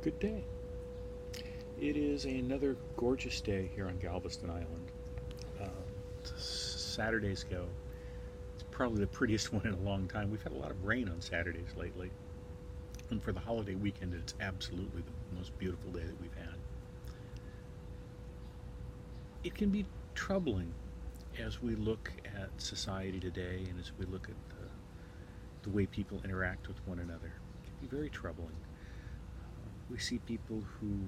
Good day. It is another gorgeous day here on Galveston Island. Saturdays go. It's probably the prettiest one in a long time. We've had a lot of rain on Saturdays lately. And for the holiday weekend, it's absolutely the most beautiful day that we've had. It can be troubling as we look at society today and as we look at the way people interact with one another. It can be very troubling. We see people who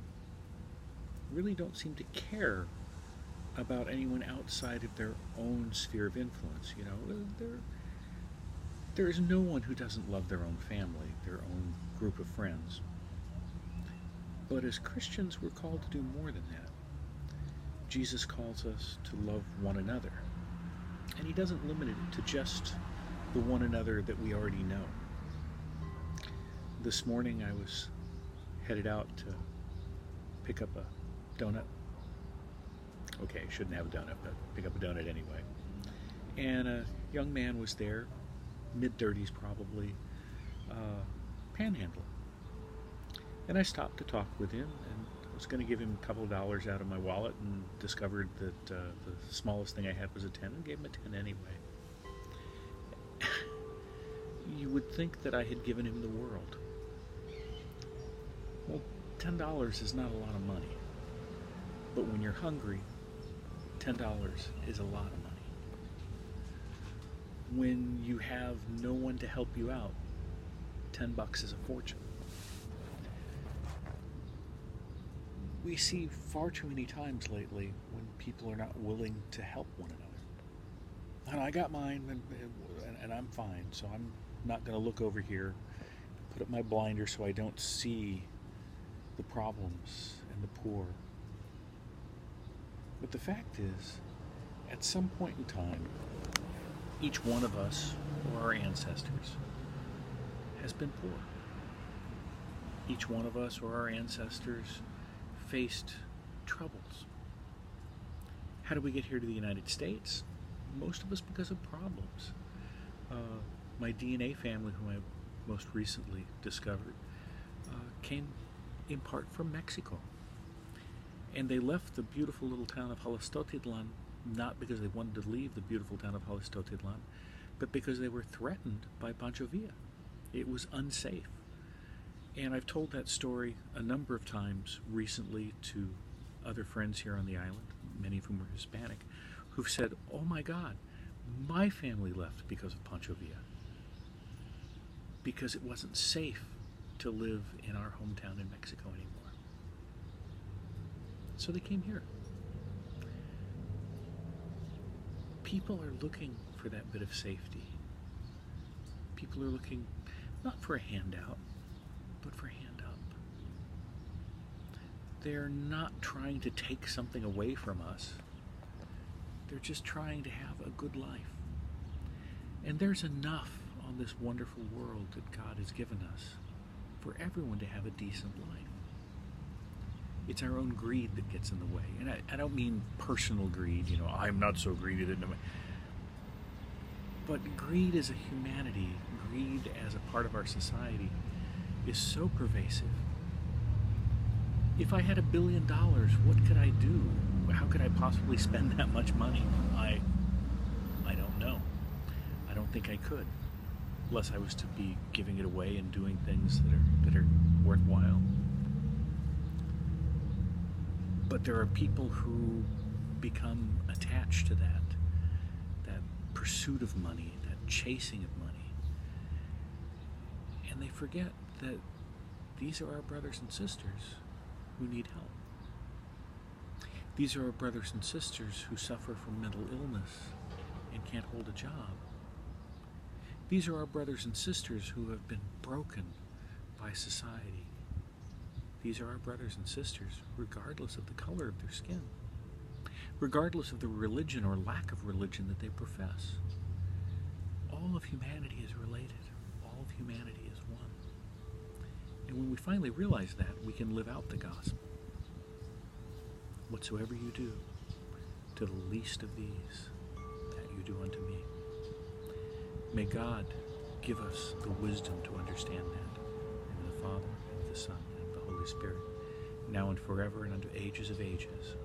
really don't seem to care about anyone outside of their own sphere of influence. You know, there is no one who doesn't love their own family, their own group of friends. But as Christians, we're called to do more than that. Jesus calls us to love one another. And he doesn't limit it to just the one another that we already know. This morning I was headed out to pick up a donut. Okay, shouldn't have a donut, but pick up a donut anyway. And a young man was there, mid-30s probably, panhandling. And I stopped to talk with him, and I was going to give him a couple of dollars out of my wallet and discovered that the smallest thing I had was a 10 and gave him a 10 anyway. You would think that I had given him the world. Well, $10 is not a lot of money. But when you're hungry, $10 is a lot of money. When you have no one to help you out, $10 is a fortune. We see far too many times lately when people are not willing to help one another. And I got mine, and I'm fine, so I'm not going to look over here, put up my blinder so I don't see the problems and the poor. But the fact is, at some point in time, each one of us, or our ancestors, has been poor. Each one of us, or our ancestors, faced troubles. How did we get here to the United States? Most of us because of problems. My DNA family, whom I most recently discovered, came in part from Mexico. And they left the beautiful little town of Jalostotitlan not because they wanted to leave the beautiful town of Jalostotitlan, but because they were threatened by Pancho Villa. It was unsafe. And I've told that story a number of times recently to other friends here on the island, many of whom are Hispanic, who've said, oh my God, my family left because of Pancho Villa. Because it wasn't safe to live in our hometown in Mexico anymore. So they came here. People are looking for that bit of safety. People are looking not for a handout, but for a hand up. They're not trying to take something away from us. They're just trying to have a good life. And there's enough on this wonderful world that God has given us for everyone to have a decent life. It's our own greed that gets in the way. And I don't mean personal greed, you know, I'm not so greedy that no. But greed as a humanity, greed as a part of our society, is so pervasive. If I had $1 billion, what could I do? How could I possibly spend that much money? I don't know. I don't think I could, unless I was to be giving it away and doing things that are worthwhile. But there are people who become attached to that pursuit of money, that chasing of money. And they forget that these are our brothers and sisters who need help. These are our brothers and sisters who suffer from mental illness and can't hold a job. These are our brothers and sisters who have been broken by society. These are our brothers and sisters regardless of the color of their skin, regardless of the religion or lack of religion that they profess. All of humanity is related. All of humanity is one. And when we finally realize that, we can live out the gospel. Whatsoever you do to the least of these, that you do unto me. May God give us the wisdom to understand that. In the Father, and the Son, and the Holy Holy Spirit, now and forever and unto ages of ages.